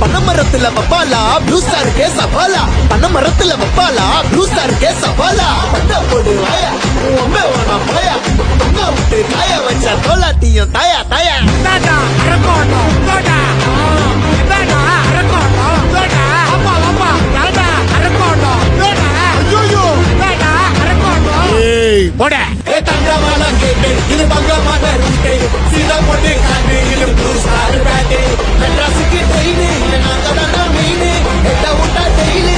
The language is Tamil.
பனமரத்துல வப்பாலா ப்ளூ ஸ்டார் கே சவாலா பனமரத்துல வப்பாலா ப்ளூ ஸ்டார் கே சவாலா பட்ட போடு வாயா ஒம்பே வேணா போயா பொங்க விட்டு காய வச்ச தோலாட்டியும் தாயா தாயா தாடா அரக்கோணம் தோடா தாடா அரக்கோணம் தோடா அப்பா அப்பா தாடா அரக்கோணம் தோடா ஐயோ தாடா அரக்கோணம் ஏய் போடா ஏ தங்கமான கேட்டு இது பங்கமான ரூட்டே சீதா பொண்ணு காட்டு இது ப்ளூ ஸ்டார் பேட்டே மெட்ராஸுக்கு ட்ரெயின் நாங்க தான மெயின் எட்ட விட்டா டெய்லி